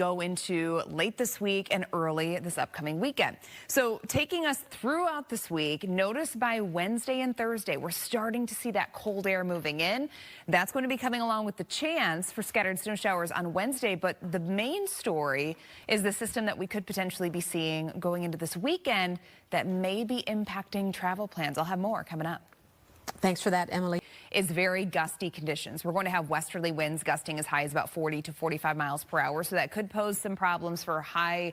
go into late this week and early this upcoming weekend. So taking us throughout this week, notice by Wednesday and Thursday, we're starting to see that cold air moving in. That's going to be coming along with the chance for scattered snow showers on Wednesday. But the main story is the system that we could potentially be seeing going into this weekend that may be impacting travel plans. I'll have more coming up. Thanks for that, Emily. Is very gusty conditions. We're going to have westerly winds gusting as high as about 40 to 45 miles per hour. So that could pose some problems for high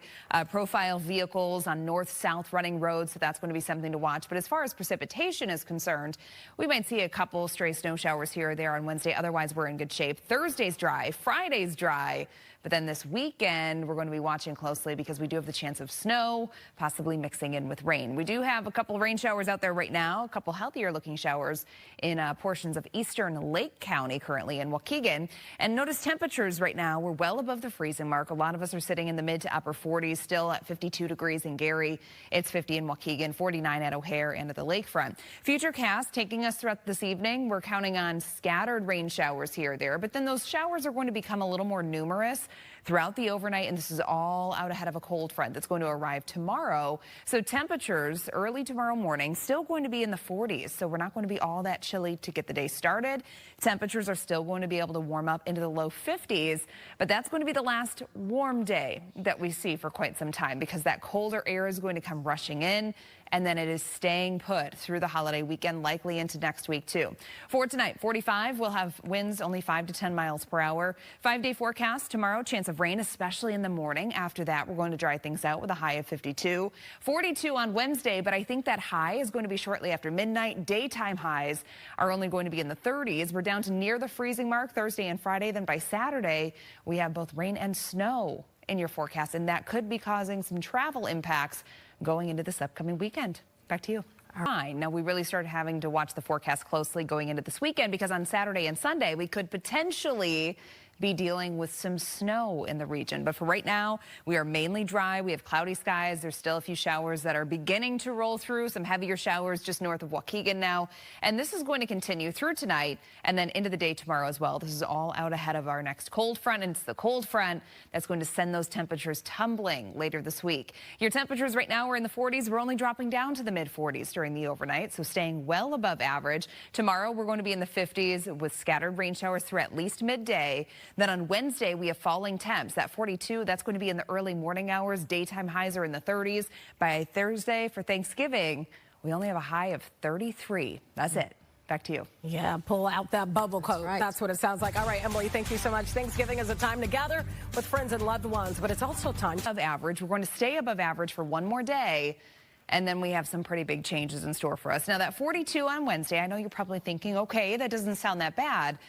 profile vehicles on north-south running roads. So that's going to be something to watch. But as far as precipitation is concerned, we might see a couple stray snow showers here or there on Wednesday. Otherwise, we're in good shape. Thursday's dry, Friday's dry. But then this weekend, we're going to be watching closely because we do have the chance of snow, possibly mixing in with rain. We do have a couple of rain showers out there right now, a couple healthier looking showers in portions of eastern Lake County currently in Waukegan. And notice temperatures right now, we're well above the freezing mark. A lot of us are sitting in the mid to upper 40s, still at 52 degrees in Gary. It's 50 in Waukegan, 49 at O'Hare and at the lakefront. Futurecast taking us throughout this evening. We're counting on scattered rain showers here or there, but then those showers are going to become a little more numerous throughout the overnight, and this is all out ahead of a cold front that's going to arrive tomorrow. So temperatures early tomorrow morning still going to be in the 40s, so we're not going to be all that chilly to get the day started. Temperatures are still going to be able to warm up into the low 50s, but that's going to be the last warm day that we see for quite some time because that colder air is going to come rushing in, and then it is staying put through the holiday weekend, likely into next week too. For tonight, 45, we'll have winds only 5 to 10 miles per hour. 5-day forecast tomorrow, chance of rain, especially in the morning. After that, we're going to dry things out with a high of 52. 42 on Wednesday, but I think that high is going to be shortly after midnight. Daytime highs are only going to be in the 30s. We're down to near the freezing mark Thursday and Friday. Then by Saturday, we have both rain and snow in your forecast, and that could be causing some travel impacts going into this upcoming weekend. Back to you. Fine. Now, we really started having to watch the forecast closely going into this weekend because on Saturday and Sunday, we could potentially be dealing with some snow in the region. But for right now, we are mainly dry. We have cloudy skies. There's still a few showers that are beginning to roll through, some heavier showers just north of Waukegan now. And this is going to continue through tonight and then into the day tomorrow as well. This is all out ahead of our next cold front, and it's the cold front that's going to send those temperatures tumbling later this week. Your temperatures right now are in the 40s. We're only dropping down to the mid 40s during the overnight, so staying well above average. Tomorrow, we're going to be in the 50s with scattered rain showers through at least midday. Then on Wednesday, we have falling temps. That 42, that's going to be in the early morning hours. Daytime highs are in the 30s. By Thursday for Thanksgiving, we only have a high of 33. That's it. Back to you. Yeah, pull out that bubble coat. That's what it sounds like. All right, Emily, thank you so much. Thanksgiving is a time to gather with friends and loved ones, but it's also time above average. We're going to stay above average for one more day. And then we have some pretty big changes in store for us. Now, that 42 on Wednesday, I know you're probably thinking, okay, that doesn't sound that bad.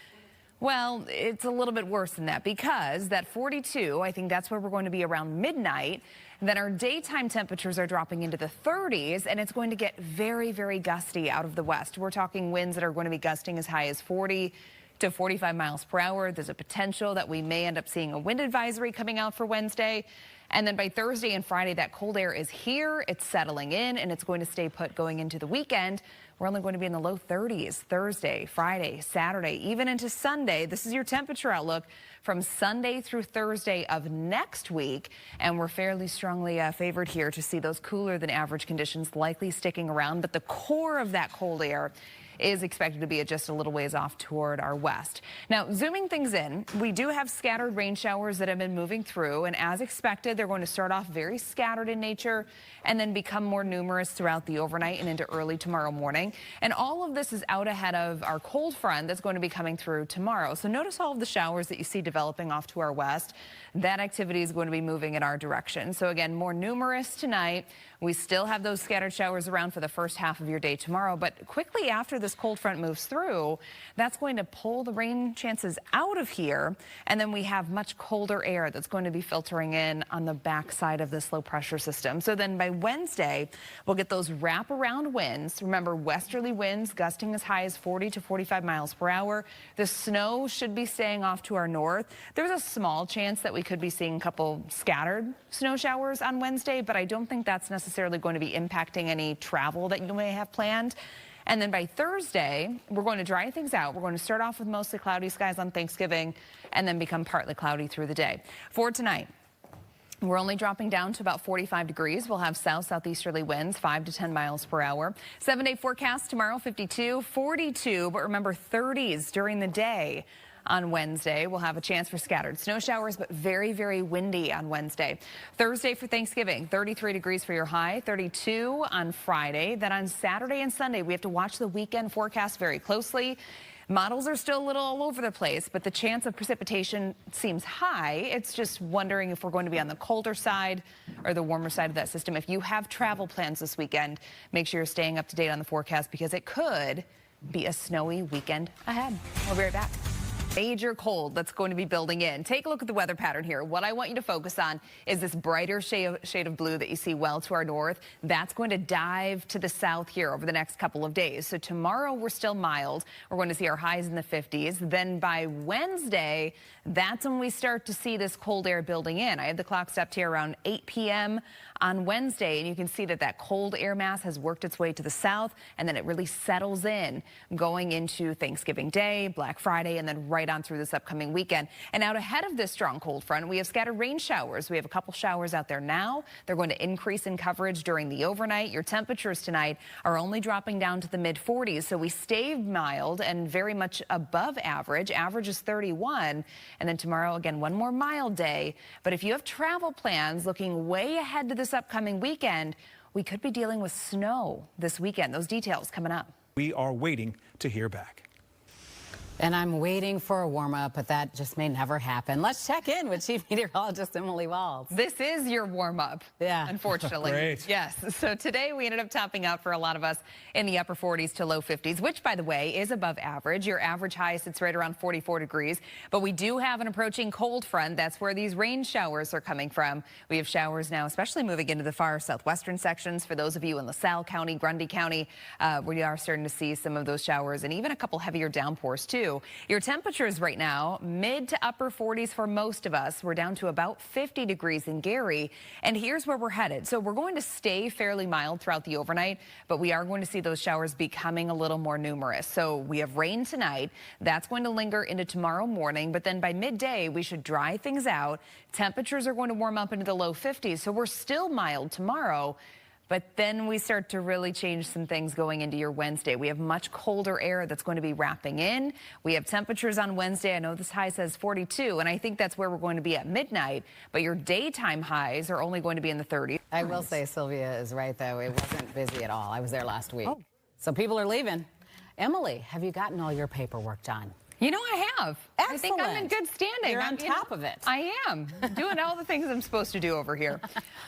Well, it's a little bit worse than that because that 42, I think that's where we're going to be around midnight. Then our daytime temperatures are dropping into the 30s, and it's going to get very, very gusty out of the west. We're talking winds that are going to be gusting as high as 40 to 45 miles per hour. There's a potential that we may end up seeing a wind advisory coming out for Wednesday. And then by Thursday and Friday, that cold air is here. It's settling in, and it's going to stay put going into the weekend. We're only going to be in the low 30s Thursday, Friday, Saturday, even into Sunday. This is your temperature outlook from Sunday through Thursday of next week. And we're fairly strongly favored here to see those cooler than average conditions likely sticking around. But the core of that cold air is expected to be just a little ways off toward our west. Now, zooming things in, we do have scattered rain showers that have been moving through, and as expected, they're going to start off very scattered in nature and then become more numerous throughout the overnight and into early tomorrow morning. And all of this is out ahead of our cold front that's going to be coming through tomorrow. So notice all of the showers that you see developing off to our west. That activity is going to be moving in our direction. So again, more numerous tonight. We still have those scattered showers around for the first half of your day tomorrow, but quickly after this cold front moves through, that's going to pull the rain chances out of here, and then we have much colder air that's going to be filtering in on the backside of this low pressure system. So then by Wednesday, we'll get those wraparound winds. Remember, westerly winds gusting as high as 40 to 45 miles per hour. The snow should be staying off to our north. There's a small chance that we could be seeing a couple scattered snow showers on Wednesday, but I don't think that's necessarily going to be impacting any travel that you may have planned. And then by Thursday, we're going to dry things out. We're going to start off with mostly cloudy skies on Thanksgiving and then become partly cloudy through the day. For tonight, We're only dropping down to about 45 degrees. We'll have southeasterly winds 5 to 10 miles per hour. 7-day forecast tomorrow, 52, 42, but remember 30s during the day. On Wednesday, we'll have a chance for scattered snow showers, but very, very windy on Wednesday. Thursday for Thanksgiving, 33 degrees for your high, 32 on Friday. Then on Saturday and Sunday, we have to watch the weekend forecast very closely. Models are still a little all over the place, but the chance of precipitation seems high. It's just wondering if we're going to be on the colder side or the warmer side of that system. If you have travel plans this weekend, make sure you're staying up to date on the forecast because it could be a snowy weekend ahead. We'll be right back. Major cold that's going to be building in. Take a look at the weather pattern here. What I want you to focus on is this brighter shade of blue that you see well to our north. That's going to dive to the south here over the next couple of days. So tomorrow we're still mild. We're going to see our highs in the 50s. Then by Wednesday, that's when we start to see this cold air building in. I had the clock stepped here around 8 p.m. on Wednesday, and you can see that cold air mass has worked its way to the south, and then it really settles in going into Thanksgiving Day, Black Friday, and then right on through this upcoming weekend. And out ahead of this strong cold front, we have scattered rain showers. We have a couple showers out there now. They're going to increase in coverage during the overnight. Your temperatures tonight are only dropping down to the mid-40s, so we stay mild and very much above average. Average is 31, and then tomorrow, again, one more mild day. But if you have travel plans looking way ahead to this upcoming weekend, we could be dealing with snow this weekend. Those details coming up. We are waiting to hear back. And I'm waiting for a warm-up, but that just may never happen. Let's check in with Chief Meteorologist Emily Walls. This is your warm-up, unfortunately. Great. Yes. So today we ended up topping out for a lot of us in the upper 40s to low 50s, which, by the way, is above average. Your average high sits right around 44 degrees. But we do have an approaching cold front. That's where these rain showers are coming from. We have showers now, especially moving into the far southwestern sections. For those of you in LaSalle County, Grundy County, we are starting to see some of those showers and even a couple heavier downpours, too. Your temperatures right now, mid to upper 40s for most of us. We're down to about 50 degrees in Gary. And here's where we're headed. So we're going to stay fairly mild throughout the overnight, but we are going to see those showers becoming a little more numerous. So we have rain tonight. That's going to linger into tomorrow morning. But then by midday, we should dry things out. Temperatures are going to warm up into the low 50s. So we're still mild tomorrow. But then we start to really change some things going into your Wednesday. We have much colder air that's going to be wrapping in. We have temperatures on Wednesday. I know this high says 42, and I think that's where we're going to be at midnight. But your daytime highs are only going to be in the 30s. I will say Sylvia is right, though. It wasn't busy at all. I was there last week. Oh. So people are leaving. Emily, have you gotten all your paperwork done? You know, I have. Excellent. I think I'm in good standing. You're on top of it. I am. Doing all the things I'm supposed to do over here.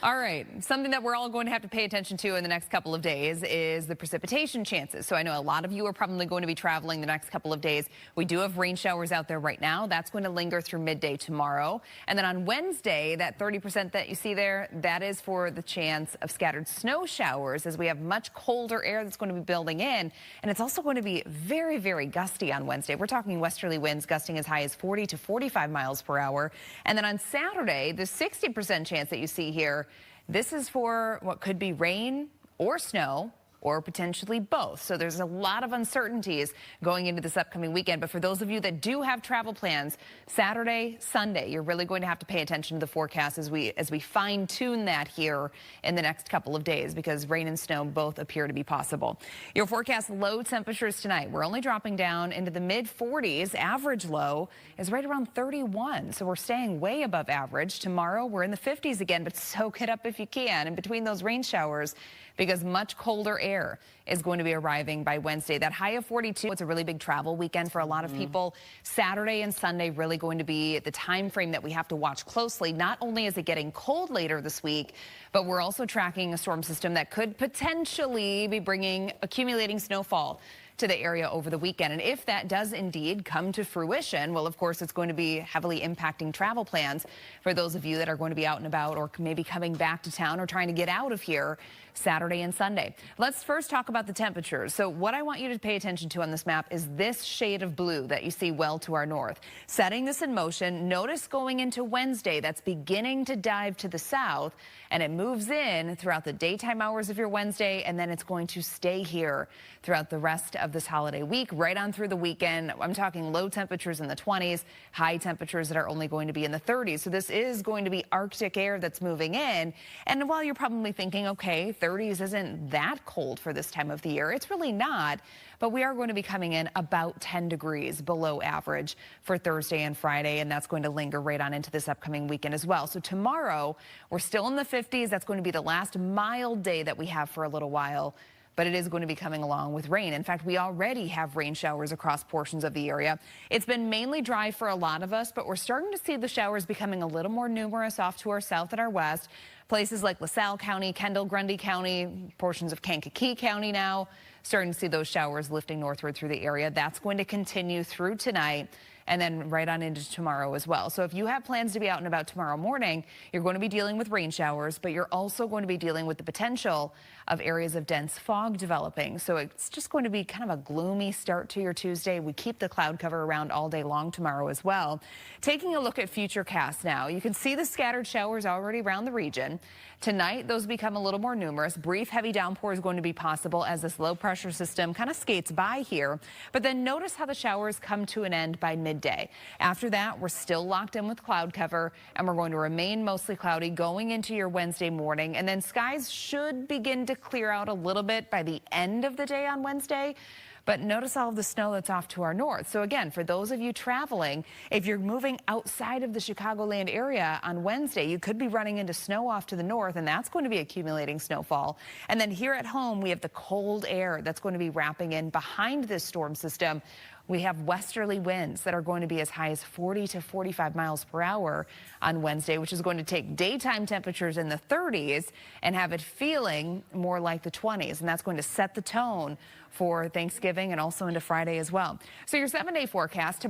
All right. Something that we're all going to have to pay attention to in the next couple of days is the precipitation chances. So I know a lot of you are probably going to be traveling the next couple of days. We do have rain showers out there right now. That's going to linger through midday tomorrow. And then on Wednesday, that 30% that you see there, that is for the chance of scattered snow showers as we have much colder air that's going to be building in. And it's also going to be very, very gusty on Wednesday. We're talking westerly winds gusting as high as 40 to 45 miles per hour. And then on Saturday, the 60% chance that you see here, this is for what could be rain or snow, or potentially both. So there's a lot of uncertainties going into this upcoming weekend. But for those of you that do have travel plans, Saturday, Sunday, you're really going to have to pay attention to the forecast as we fine tune that here in the next couple of days, because rain and snow both appear to be possible. Your forecast low temperatures tonight, we're only dropping down into the mid 40s. Average low is right around 31. So we're staying way above average. Tomorrow we're in the 50s again, but soak it up if you can in between those rain showers, because much colder air is going to be arriving by Wednesday. That high of 42, it's a really big travel weekend for a lot of people. Saturday and Sunday really going to be the time frame that we have to watch closely. Not only is it getting cold later this week, but we're also tracking a storm system that could potentially be bringing accumulating snowfall to the area over the weekend. And if that does indeed come to fruition, well, of course, it's going to be heavily impacting travel plans for those of you that are going to be out and about or maybe coming back to town or trying to get out of here Saturday and Sunday. Let's first talk about the temperatures. So what I want you to pay attention to on this map is this shade of blue that you see well to our north. Setting this in motion, notice going into Wednesday, that's beginning to dive to the south, and it moves in throughout the daytime hours of your Wednesday, and then it's going to stay here throughout the rest of of this holiday week, right on through the weekend. I'm talking low temperatures in the 20s, high temperatures that are only going to be in the 30s. So this is going to be Arctic air that's moving in. And while you're probably thinking, okay, 30s isn't that cold for this time of the year, it's really not. But we are going to be coming in about 10 degrees below average for Thursday and Friday, and that's going to linger right on into this upcoming weekend as well. So tomorrow, we're still in the 50s. That's going to be the last mild day that we have for a little while, but it is going to be coming along with rain. In fact, we already have rain showers across portions of the area. It's been mainly dry for a lot of us, but we're starting to see the showers becoming a little more numerous off to our south and our west. Places like LaSalle County, Kendall, Grundy County, portions of Kankakee County now, starting to see those showers lifting northward through the area. That's going to continue through tonight and then right on into tomorrow as well. So if you have plans to be out and about tomorrow morning, you're going to be dealing with rain showers, but you're also going to be dealing with the potential of areas of dense fog developing. So it's just going to be kind of a gloomy start to your Tuesday. We keep the cloud cover around all day long tomorrow as well. Taking a look at Futurecast now, you can see the scattered showers already around the region. Tonight, those become a little more numerous. Brief heavy downpour is going to be possible as this low pressure system kind of skates by here. But then notice how the showers come to an end by midday. After that, we're still locked in with cloud cover, and we're going to remain mostly cloudy going into your Wednesday morning. And then skies should begin to clear out a little bit by the end of the day on Wednesday. But notice all of the snow that's off to our north. So again, for those of you traveling, if you're moving outside of the Chicagoland area on Wednesday, you could be running into snow off to the north, and that's going to be accumulating snowfall. And then here at home, we have the cold air that's going to be wrapping in behind this storm system. We have westerly winds that are going to be as high as 40 to 45 miles per hour on Wednesday, which is going to take daytime temperatures in the 30s and have it feeling more like the 20s. And that's going to set the tone for Thanksgiving and also into Friday as well. So your 7-day forecast.